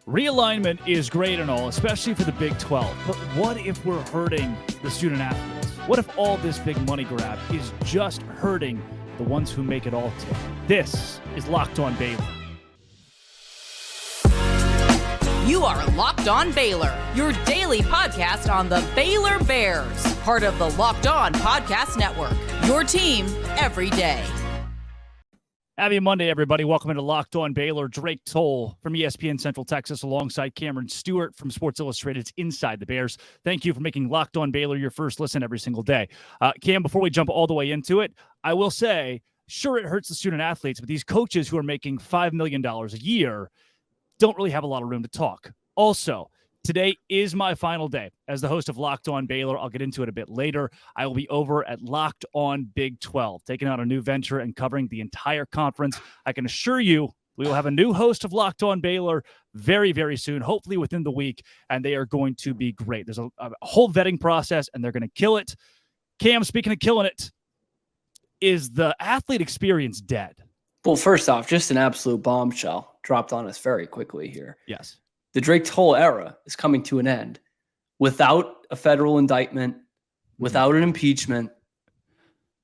Realignment is great and all, especially for the Big 12. But what if we're hurting the student athletes? What if all this big money grab is just hurting the ones who make it all tick? This is Locked On Baylor. You are Locked On Baylor, your daily podcast on the Baylor Bears, part of the Locked On Podcast Network, your team every day. Happy Monday, everybody. Welcome into Locked On Baylor. Drake Toll from ESPN Central Texas alongside Cameron Stewart from Sports Illustrated's Inside the Bears. Thank you for making Locked On Baylor your first listen every single day. Cam, before we jump all the way into it, I will say, sure, it hurts the student athletes, but these coaches who are making $5 million a year don't really have a lot of room to talk. Also, today is my final day as the host of Locked On Baylor. I'll get into it a bit later. I will be over at Locked On Big 12, taking on a new venture and covering the entire conference. I can assure you we will have a new host of Locked On Baylor very, very soon, hopefully within the week, and they are going to be great. There's a whole vetting process, and they're going to kill it. Cam, speaking of killing it, is the athlete experience dead? Well, first off, just an absolute bombshell dropped on us very quickly here. Yes. The Drake Toll era is coming to an end without a federal indictment, without an impeachment,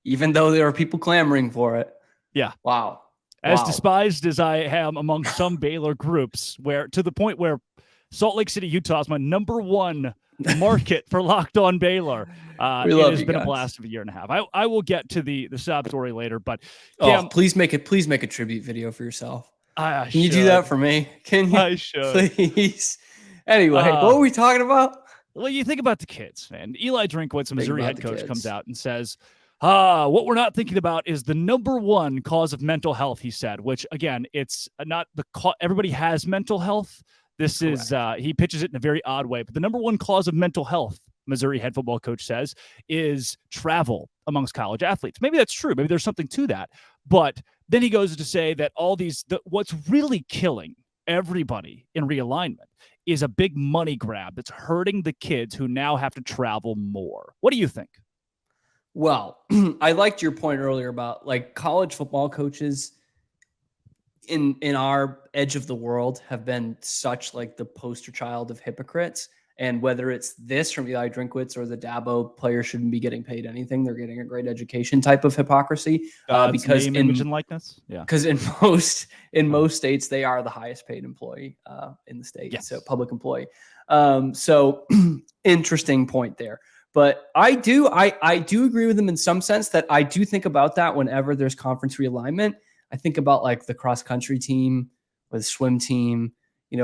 even though there are people clamoring for it. Yeah. Wow. As despised as I am among some Baylor groups, where to the point where Salt Lake City, Utah is my number one market for Locked On Baylor. It has been a blast of a year and a half. I will get to the sob story later, but Cam, please make a tribute video for yourself. Can you do that for me? Can you? I should. Please. Anyway, what were we talking about? Well, you think about the kids, man. Eli Drinkwitz, Missouri head coach, comes out and says, what we're not thinking about is the number one cause of mental health, he said, which, again, it's not the everybody has mental health. This is, he pitches it in a very odd way, but the number one cause of mental health, Missouri head football coach says, is travel amongst college athletes. Maybe that's true. Maybe there's something to that. But then he goes to say that what's really killing everybody in realignment is a big money grab that's hurting the kids who now have to travel more. What do you think? Well, I liked your point earlier about like college football coaches in our edge of the world have been such like the poster child of hypocrites. And whether it's this from Eli Drinkwitz or the Dabo player shouldn't be getting paid anything, they're getting a great education type of hypocrisy. Because name, image, and likeness. Yeah. Because in most states they are the highest paid employee in the state. Yes. So public employee. So interesting point there. But I do agree with them in some sense that I do think about that whenever there's conference realignment. I think about like the cross country team or the swim team,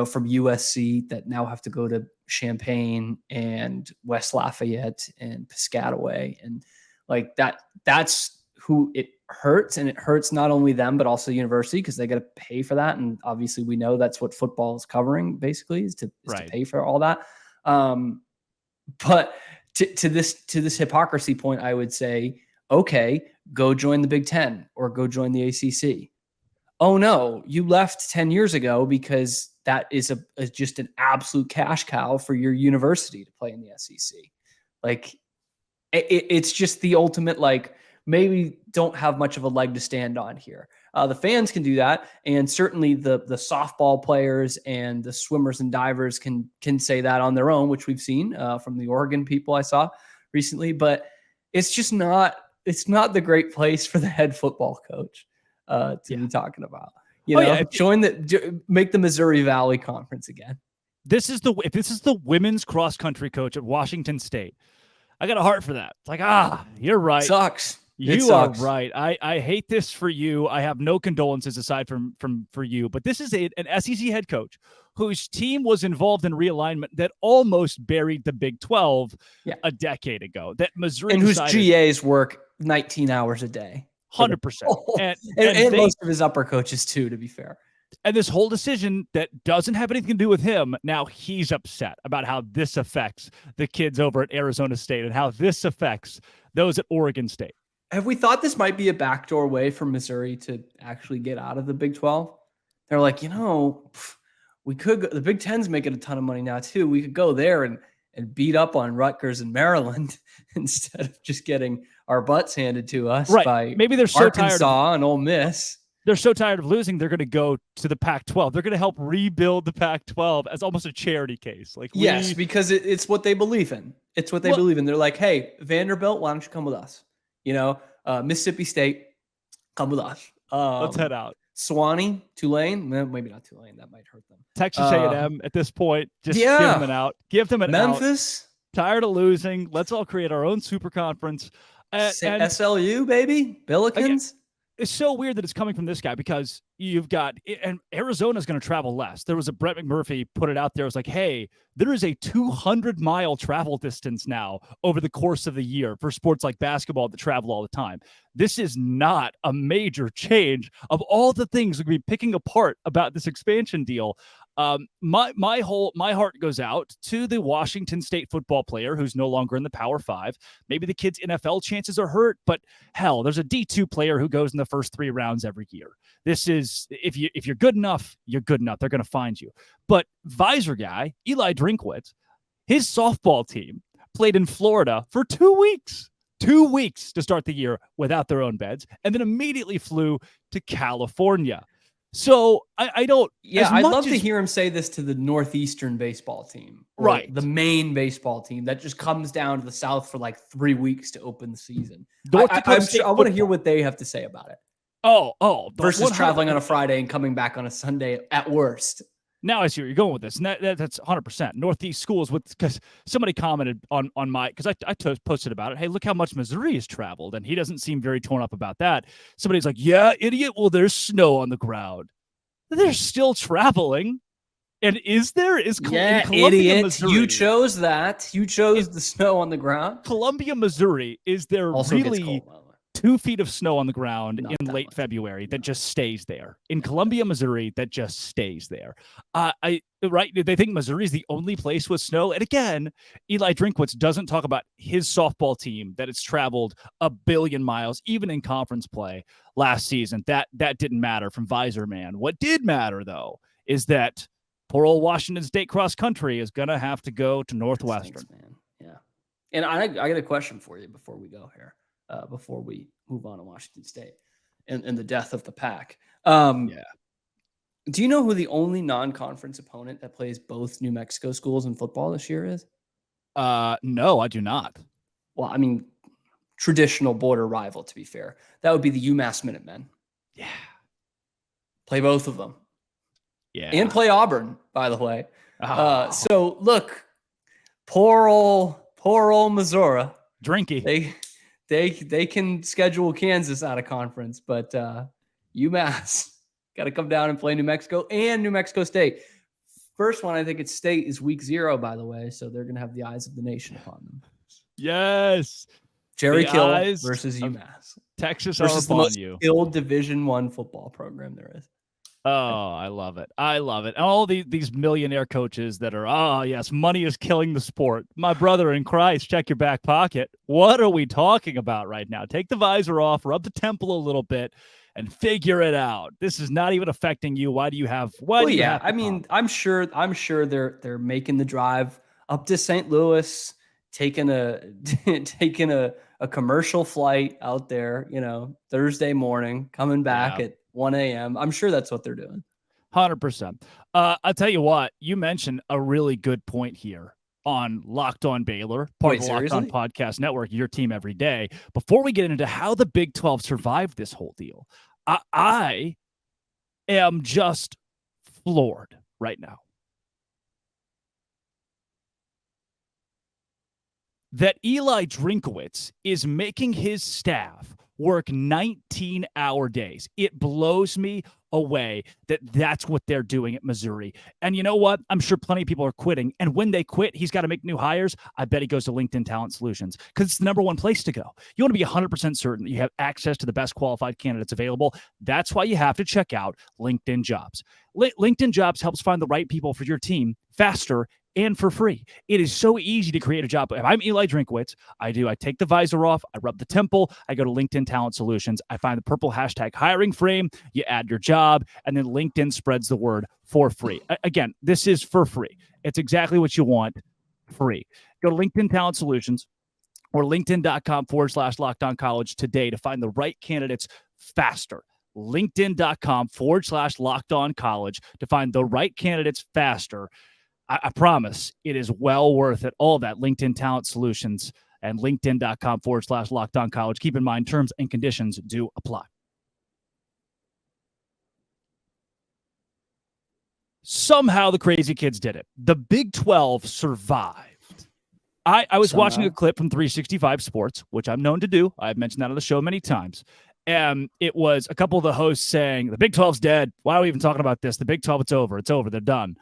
from USC that now have to go to Champaign and West Lafayette and Piscataway. And like that's who it hurts. And it hurts not only them, but also the university because they got to pay for that. And obviously we know that's what football is covering basically is to pay for all that. But to this hypocrisy point, I would say, okay, go join the Big Ten or go join the ACC. Oh no, you left 10 years ago because that is just an absolute cash cow for your university to play in the SEC. Like it's just the ultimate, like maybe don't have much of a leg to stand on here. The fans can do that. And certainly the softball players and the swimmers and divers can say that on their own, which we've seen from the Oregon people I saw recently, but it's just not the great place for the head football coach to be talking about. Make the Missouri Valley Conference again. If this is the women's cross country coach at Washington State, I got a heart for that. It's like, you're right. Sucks. You are right. I hate this for you. I have no condolences aside from for you, but this is an SEC head coach whose team was involved in realignment that almost buried the Big 12 a decade ago. That Missouri and whose GAs work 19 hours a day. 100%. And most of his upper coaches too, to be fair. And this whole decision that doesn't have anything to do with him, now he's upset about how this affects the kids over at Arizona State and how this affects those at Oregon State. Have we thought this might be a backdoor way for Missouri to actually get out of the Big 12? They're like, we could go, the Big Ten's making a ton of money now too. We could go there and beat up on Rutgers and Maryland instead of just getting our butts handed to us by maybe they're so Arkansas tired and Ole Miss. They're so tired of losing, they're going to go to the Pac-12. They're going to help rebuild the Pac-12 as almost a charity case. Yes, because it's what they believe in. It's what they believe in. They're like, hey, Vanderbilt, why don't you come with us? Mississippi State, come with us. Let's head out. Sewanee, Tulane, maybe not Tulane. That might hurt them. Texas A&M at this point, just give them an out. Give them an Memphis. Out. Tired of losing. Let's all create our own super conference. And SLU, baby. Billikens. It's so weird that it's coming from this guy because you've got, and Arizona's going to travel less. There was a Brett McMurphy put it out there. It was like, hey, there is a 200-mile travel distance now over the course of the year for sports like basketball that travel all the time. This is not a major change of all the things we're going to be picking apart about this expansion deal. My heart goes out to the Washington State football player who's no longer in the Power 5. Maybe the kid's NFL chances are hurt, but hell, there's a D2 player who goes in the first 3 rounds every year. This is, if you're good enough, you're good enough. They're going to find you. But Visor guy, Eli Drinkwitz, his softball team played in Florida for 2 weeks. 2 weeks to start the year without their own beds, and then immediately flew to California. So I don't. Yeah, I'd love to hear him say this to the Northeastern baseball team, right? The main baseball team that just comes down to the South for like 3 weeks to open the season. I want to hear what they have to say about it. Versus traveling on a Friday and coming back on a Sunday at worst. Now I see where you're going with this, and that's 100%. Northeast schools, because somebody commented on my, because I posted about it. Hey, look how much Missouri has traveled, and he doesn't seem very torn up about that. Somebody's like, yeah, idiot. Well, there's snow on the ground. They're still traveling, and Columbia, idiot. Missouri, you chose that. You chose the snow on the ground. Columbia, Missouri, is there also really 2 feet of snow on the ground in late February that just stays there? In Columbia, Missouri, that just stays there. They think Missouri is the only place with snow. And again, Eli Drinkwitz doesn't talk about his softball team that it's traveled 1 billion miles, even in conference play last season. That didn't matter from Visor Man. What did matter, though, is that poor old Washington State cross country is going to have to go to Northwestern. Thanks, man. Yeah. And I got a question for you before we go here. Before we move on to Washington State and the death of the Pac. Do you know who the only non-conference opponent that plays both New Mexico schools in football this year is? No, I do not. Well, I mean, traditional border rival, to be fair. That would be the UMass Minutemen. Yeah. Play both of them. Yeah. And play Auburn, by the way. So, look, poor old Missouri. Drinky. They can schedule Kansas out of conference, but UMass got to come down and play New Mexico and New Mexico State. First one, I think it's State, is week 0, by the way, so they're going to have the eyes of the nation upon them. Yes. Jerry Kill versus UMass. Texas versus the most you. skilled Division I football program there is. Oh, I love it. I love it. All these millionaire coaches that are, yes, money is killing the sport. My brother in Christ, check your back pocket. What are we talking about right now? Take the visor off, rub the temple a little bit, and figure it out. This is not even affecting you. Why do you have? I mean, I'm sure they're making the drive up to St. Louis, taking a commercial flight out there, Thursday morning, coming back at 1 a.m. I'm sure that's what they're doing. 100%. I'll tell you what, you mentioned a really good point here on Locked On Baylor, part of the Locked On Podcast Network, your team every day. Before we get into how the Big 12 survived this whole deal, I am just floored right now that Eli Drinkwitz is making his staff work 19-hour days. It blows me away that that's what they're doing at Missouri. And you know what? I'm sure plenty of people are quitting. And when they quit, he's got to make new hires. I bet he goes to LinkedIn Talent Solutions because it's the number one place to go. You want to be 100% certain that you have access to the best qualified candidates available. That's why you have to check out LinkedIn Jobs. LinkedIn Jobs helps find the right people for your team faster and for free. It is so easy to create a job. If I'm Eli Drinkwitz, I take the visor off, I rub the temple, I go to LinkedIn Talent Solutions, I find the purple hashtag hiring frame, you add your job, and then LinkedIn spreads the word for free. Again, this is for free. It's exactly what you want, free. Go to LinkedIn Talent Solutions or linkedin.com/LockedOnCollege today to find the right candidates faster. linkedin.com/lockedoncollege to find the right candidates faster. I promise it is well worth it. All that LinkedIn Talent Solutions and linkedin.com/lockedoncollege. Keep in mind, terms and conditions do apply. Somehow the crazy kids did it. The Big 12 survived. I was watching a clip from 365 Sports, which I'm known to do. I've mentioned that on the show many times. And it was a couple of the hosts saying, the Big 12's dead. Why are we even talking about this? The Big 12, it's over. It's over. They're done.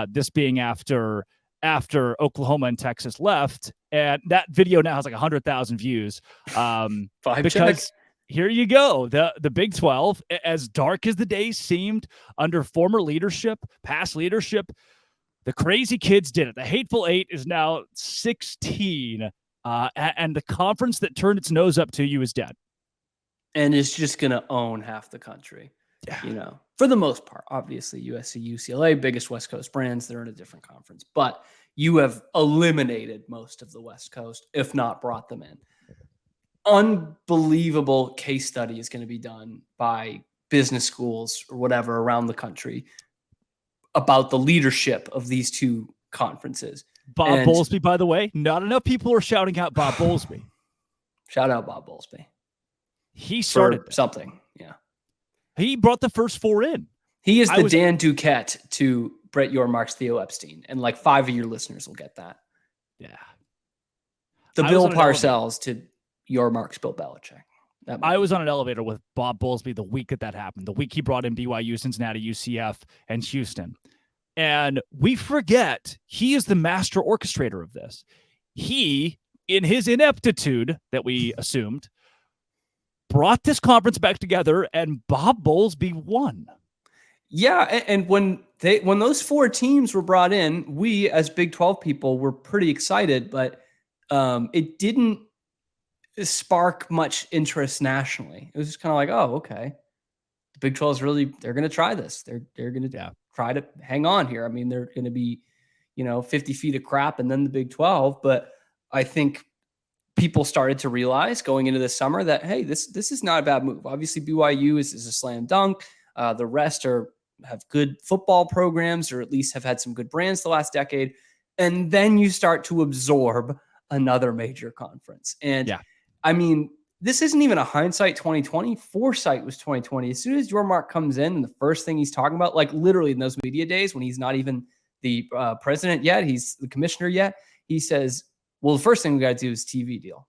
This being after Oklahoma and Texas left. And that video now has like 100,000 views. Because here you go. The Big 12, as dark as the days seemed under former leadership, past leadership, the crazy kids did it. The Hateful Eight is now 16. And the conference that turned its nose up to you is dead. And is just going to own half the country, for the most part. Obviously, USC, UCLA, biggest West Coast brands, they're in a different conference. But you have eliminated most of the West Coast, if not brought them in. Unbelievable case study is going to be done by business schools or whatever around the country about the leadership of these two conferences. Bob Bowlesby, by the way, not enough people are shouting out Bob Bowlesby. Shout out Bob Bowlesby. He started something. Yeah. He brought the first four in. He is the Dan Duquette to Brett Yormark's Theo Epstein. And like 5 of your listeners will get that. Yeah. The Bill Parcells to Yormark's Bill Belichick. I was on an elevator with Bob Bowlesby the week that happened. The week he brought in BYU, Cincinnati, UCF, and Houston. And we forget he is the master orchestrator of this. He, in his ineptitude that we assumed, brought this conference back together, and Bob Bowlesby won. Yeah, and when those four teams were brought in, we as Big 12 people were pretty excited, but it didn't spark much interest nationally. It was just kind of like, oh, okay. The Big 12 is really, they're going to try this. They're going to try to hang on here. I mean, they're going to be, 50 feet of crap and then the Big 12, but I think people started to realize going into this summer that, hey, this is not a bad move. Obviously, BYU is a slam dunk. The rest have good football programs, or at least have had some good brands the last decade. And then you start to absorb another major conference. And I mean, this isn't even a hindsight 2020. Foresight was 2020. As soon as Yormark comes in, and the first thing he's talking about, like literally in those media days when he's not even the president yet, he's the commissioner yet, he says, well, the first thing we got to do is TV deal.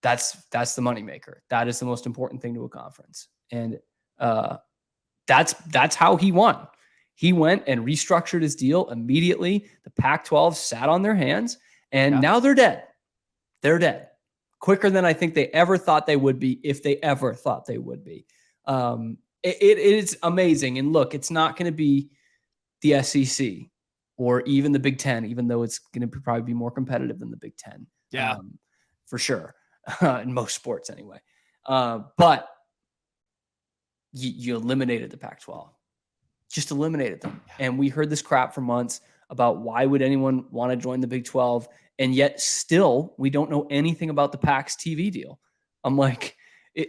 That's the moneymaker. That is the most important thing to a conference. And that's how he won. He went and restructured his deal immediately. The Pac-12 sat on their hands, and now they're dead. They're dead quicker than I think they ever thought they would be, if they ever thought they would be. It is amazing. And look, it's not going to be the SEC or even the Big Ten, even though it's going to probably be more competitive than the Big Ten. Yeah, for sure. In most sports anyway. But you eliminated the Pac-12. Just eliminated them. And we heard this crap for months about why would anyone want to join the Big 12? And yet still, we don't know anything about the Pac's TV deal. I'm like,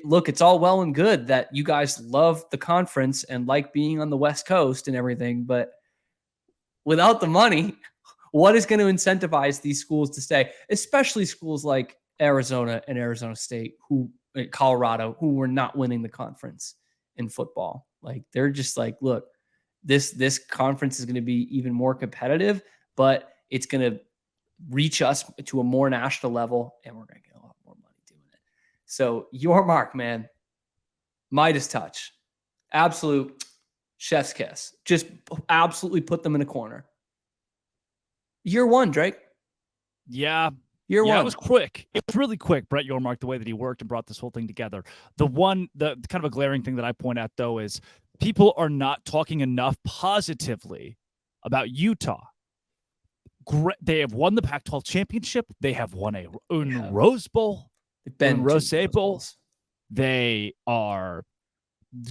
look, it's all well and good that you guys love the conference and like being on the West Coast and everything, but without the money, what is going to incentivize these schools to stay? Especially schools like Arizona and Arizona State, Colorado, who were not winning the conference in football. Like, they're just like, look, this conference is going to be even more competitive, but it's going to reach us to a more national level, and we're going to get a lot more money doing it. So Yormark, man, Midas touch, absolute chef's kiss. Just absolutely put them in a corner. Year one, Drake. Yeah. Year one. It was quick. It was really quick, Brett Yormark, the way that he worked and brought this whole thing together. The kind of a glaring thing that I point out, though, is people are not talking enough positively about Utah. They have won the Pac-12 championship. They have won a Rose Bowl. They've been Rose Bowls. They are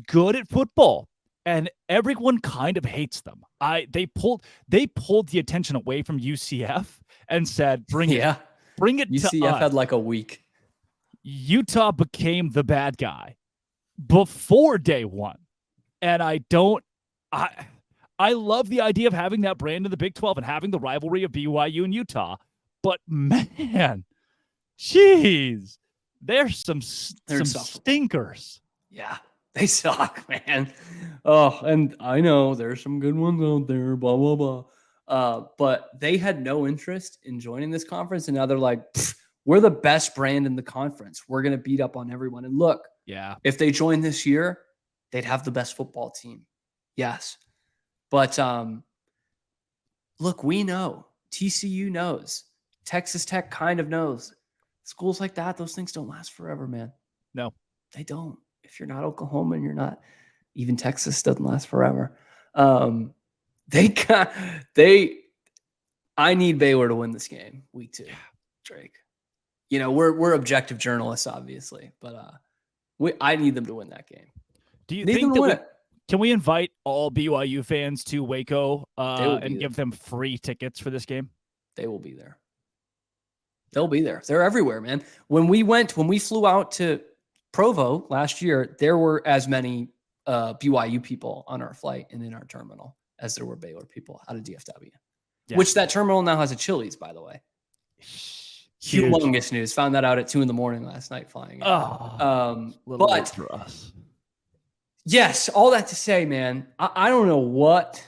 good at football, and everyone kind of hates them. They pulled the attention away from UCF and said, "Bring it UCF to us." had like a week. Utah became the bad guy, before day one. And I love the idea of having that brand in the Big 12 and having the rivalry of BYU and Utah. But man, jeez, there's some stinkers. Yeah, they suck, man. Oh, and I know there's some good ones out there, blah, blah, blah. But they had no interest in joining this conference. And now they're like, we're the best brand in the conference. We're going to beat up on everyone. And look, if they join this year, they'd have the best football team. Yes. But look, we know. TCU knows. Texas Tech kind of knows. Schools like that, those things don't last forever, man. No. They don't. If you're not Oklahoma and you're not, even Texas doesn't last forever. I need Baylor to win this game week 2, Drake. You know, we're objective journalists, obviously, but I need them to win that game. Do you think that can we invite all BYU fans to Waco and give them free tickets for this game? They will be there. They'll be there. They're everywhere, man. When we flew out to Provo last year, there were as many BYU people on our flight and in our terminal as there were Baylor people out of DFW, which that terminal now has a Chili's, by the way. Huge. Humongous news. Found that out at 2 a.m. last night flying. But for us. Yes, all that to say, man, I don't know what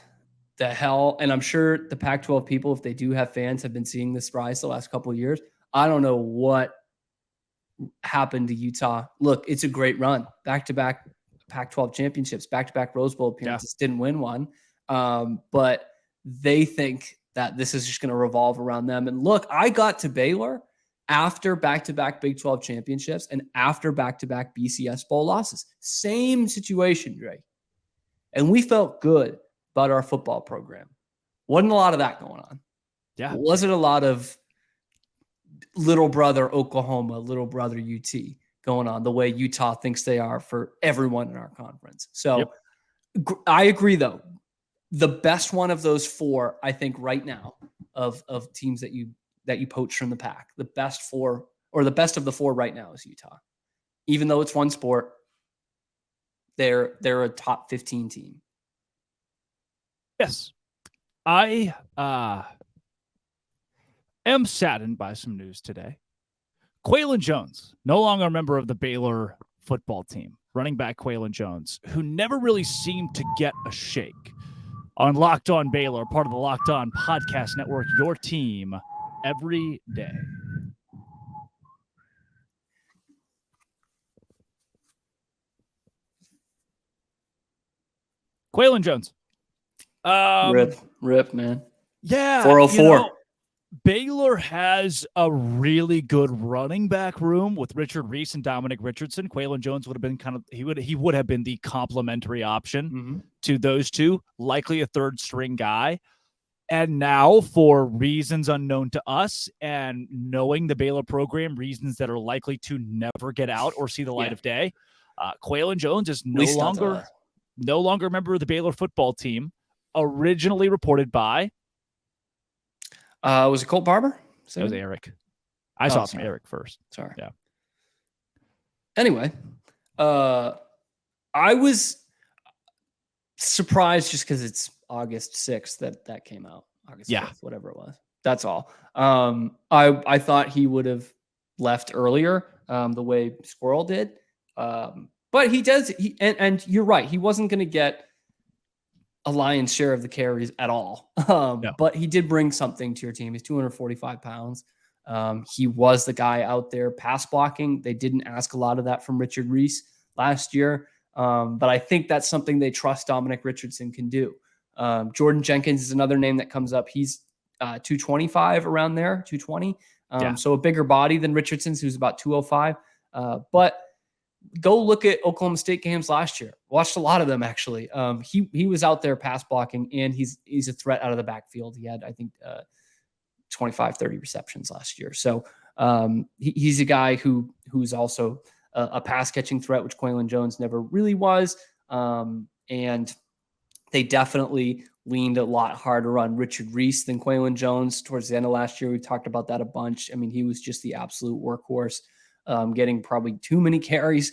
the hell, and I'm sure the Pac-12 people, if they do have fans, have been seeing this rise the last couple of years. I don't know what happened to Utah. Look, it's a great run. Back-to-back Pac-12 championships, back-to-back Rose Bowl appearances, didn't win one. But they think that this is just going to revolve around them. And look, I got to Baylor after back-to-back Big 12 championships and after back-to-back BCS bowl losses. Same situation, Dre. And we felt good about our football program. Wasn't a lot of that going on. Yeah. Wasn't a lot of little brother Oklahoma, little brother UT going on the way Utah thinks they are for everyone in our conference. So I agree, though. The best one of those 4, I think, right now of teams that you poach from the pack, the best 4 or the best of the 4 right now is Utah. Even though it's one sport, they're a top 15 team. Yes. I am saddened by some news today. Quaylon Jones, no longer a member of the Baylor football team. Running back Quaylon Jones, who never really seemed to get a shake. On Locked On Baylor, part of the Locked On Podcast Network, your team every day. Quaylon Jones. Rip, man. Yeah. 404. Baylor has a really good running back room with Richard Reese and Dominic Richardson. Quaylon Jones would have been he would have been the complementary option to those two, likely a third string guy. And now, for reasons unknown to us and knowing the Baylor program, reasons that are likely to never get out or see the light of day, Quaylon Jones is no longer a member of the Baylor football team, originally reported by was it Colt Barber? It was Eric. I saw from Eric first. Sorry. Yeah. Anyway, I was surprised just because it's August 6th that came out. August 5th, whatever it was. That's all. I thought he would have left earlier, the way Squirrel did. But he does. And you're right. He wasn't going to get a lion's share of the carries at all. But he did bring something to your team. He's 245 pounds. He was the guy out there pass blocking. They didn't ask a lot of that from Richard Reese last year. But I think that's something they trust Dominic Richardson can do. Jordan Jenkins is another name that comes up. He's 225 around there, 220. So a bigger body than Richardson's, who's about 205. But go look at Oklahoma State games last year. Watched a lot of them, actually. He was out there pass blocking, and he's a threat out of the backfield. He had, I think, 25, 30 receptions last year. So he's a guy who's also a pass catching threat, which Quaylon Jones never really was. And they definitely leaned a lot harder on Richard Reese than Quaylon Jones towards the end of last year. We talked about that a bunch. I mean, he was just the absolute workhorse, getting probably too many carries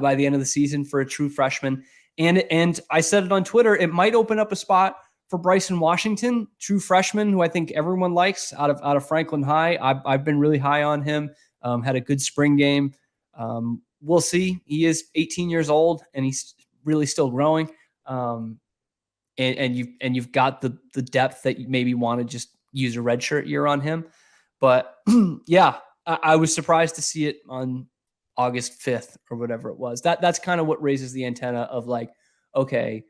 by the end of the season for a true freshman. And I said it on Twitter, it might open up a spot for Bryson Washington, true freshman, who I think everyone likes out of Franklin High. I've been really high on him. Had a good spring game. We'll see. He is 18 years old and he's really still growing. And you've got the depth that you maybe want to just use a redshirt year on him. But yeah, I was surprised to see it on August 5th or whatever it was. That's kind of what raises the antenna of like, okay,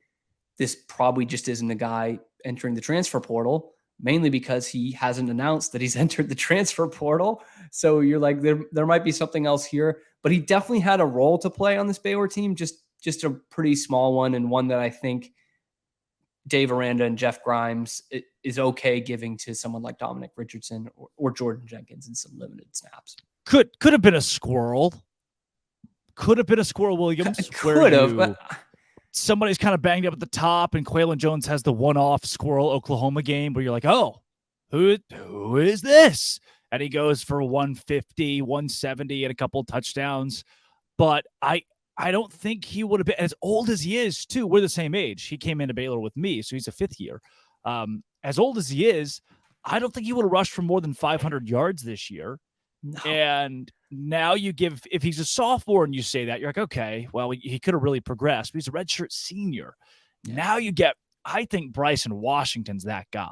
this probably just isn't a guy entering the transfer portal, mainly because he hasn't announced that he's entered the transfer portal. So you're like, there might be something else here, but he definitely had a role to play on this Baylor team, just a pretty small one, and one that I think Dave Aranda and Jeff Grimes is okay giving to someone like Dominic Richardson or Jordan Jenkins in some limited snaps. Could have been a squirrel. Could have been a Squirrel Williams. Could have. Somebody's kind of banged up at the top, and Quaylon Jones has the one-off Squirrel Oklahoma game where you're like, oh, who is this? And he goes for 150, 170 and a couple of touchdowns. But I don't think he would have been, as old as he is, too. We're the same age. He came into Baylor with me, so he's a fifth year. As old as he is, I don't think he would have rushed for more than 500 yards this year. No. And now you give, if he's a sophomore and you say that, you're like, okay, well, he could have really progressed, but he's a redshirt senior. Yeah. Now you get, I think Bryson Washington's that guy.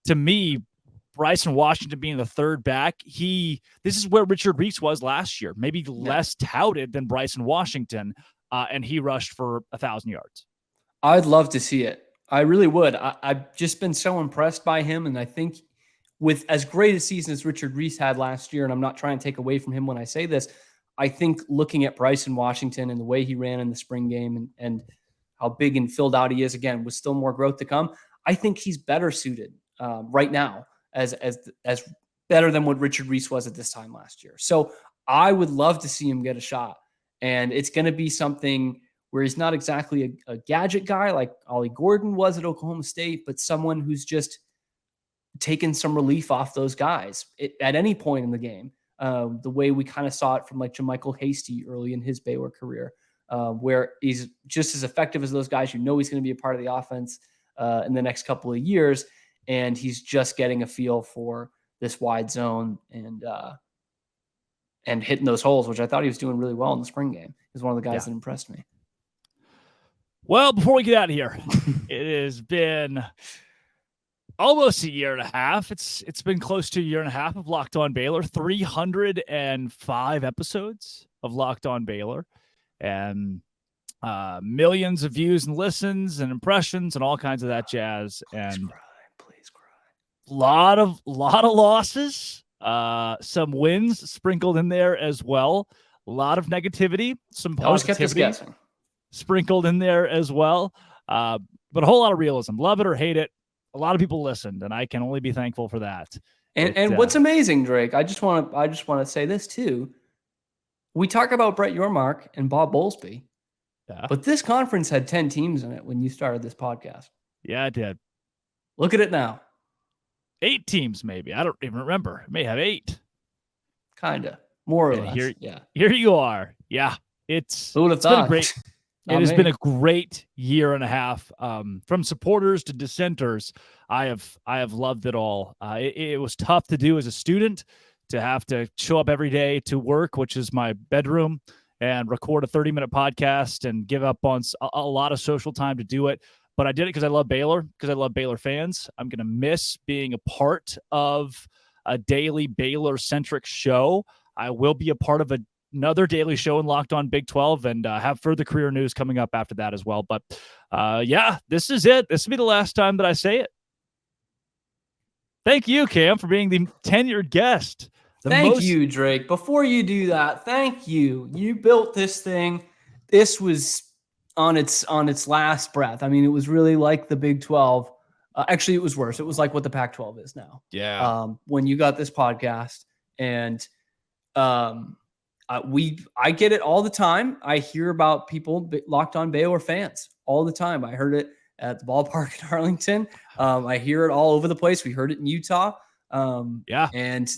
To me, Bryson Washington being the third back, this is where Richard Reese was last year, maybe less touted than Bryson Washington, and he rushed for 1,000 yards. I'd love to see it. I really would. I've just been so impressed by him, and I think with as great a season as Richard Reese had last year, and I'm not trying to take away from him when I say this, I think looking at Bryson Washington and the way he ran in the spring game and how big and filled out he is, again, with still more growth to come, I think he's better suited right now as better than what Richard Reese was at this time last year. So I would love to see him get a shot. And it's going to be something where he's not exactly a gadget guy like Ollie Gordon was at Oklahoma State, but someone who's just taken some relief off those guys at any point in the game. The way we kind of saw it from like JaMychal Hasty early in his Baylor career, where he's just as effective as those guys. You know he's going to be a part of the offense in the next couple of years, and he's just getting a feel for this wide zone and hitting those holes, which I thought he was doing really well in the spring game. He's one of the guys that impressed me. Well, before we get out of here, it has been almost a year and a half. It's been close to a year and a half of Locked On Baylor, 305 episodes of Locked On Baylor, and millions of views and listens and impressions and all kinds of that jazz. Please and cry. A lot of losses, some wins sprinkled in there as well. A lot of negativity, some always kept us positivity guessing. Sprinkled in there as well. But a whole lot of realism. Love it or hate it. A lot of people listened, and I can only be thankful for that. And what's amazing, Drake, I just want to say this too. We talk about Brett Yormark and Bob Bowlesby, but this conference had 10 teams in it when you started this podcast. Yeah, it did. Look at it now. 8 teams, maybe. I don't even remember. It may have 8. Kinda. More or less. Here you are. Yeah. It's been great. It has been a great year and a half. From supporters to dissenters, I have loved it all. It was tough to do as a student, to have to show up every day to work, which is my bedroom, and record a 30-minute podcast and give up on a lot of social time to do it. But I did it because I love Baylor, because I love Baylor fans. I'm going to miss being a part of a daily Baylor-centric show. I will be a part of another daily show in Locked On Big 12 and have further career news coming up after that as well. But yeah, this is it. This will be the last time that I say it. Thank you, Cam, for being the tenured guest. Thank you, Drake. Before you do that, thank you. You built this thing. This was on its last breath. I mean, it was really like the Big 12. Actually, it was worse. It was like what the Pac-12 is now. Yeah. When you got this podcast, and I get it all the time. I hear about people Locked On Baylor fans all the time. I heard it at the ballpark in Arlington. I hear it all over the place. We heard it in Utah. Yeah. And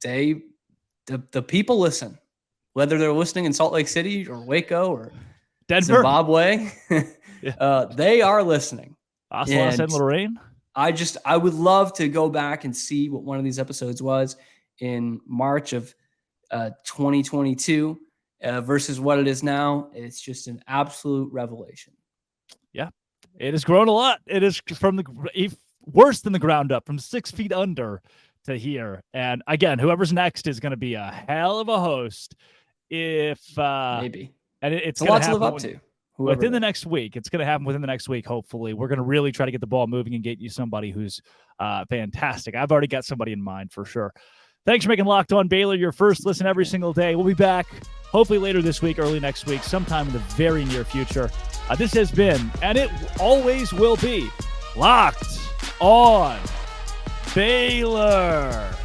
the people listen. whether they're listening in Salt Lake City or Waco or Denver, Zimbabwe, Yeah. they are listening. Ocelot and Lorraine. I would love to go back and see what one of these episodes was in March of 2022 versus what it is now. It's just an absolute revelation. Yeah, it has grown a lot. It is from worse than the ground up, from 6 feet under to here. And again, whoever's next is going to be a hell of a host. If Maybe, and it's a going lot to live up to. Within the next week. It's going to happen within the next week, hopefully. We're going to really try to get the ball moving and get you somebody who's fantastic. I've already got somebody in mind for sure. Thanks for making Locked On Baylor your first listen every single day. We'll be back hopefully later this week, early next week, sometime in the very near future. This has been, and it always will be, Locked On Baylor.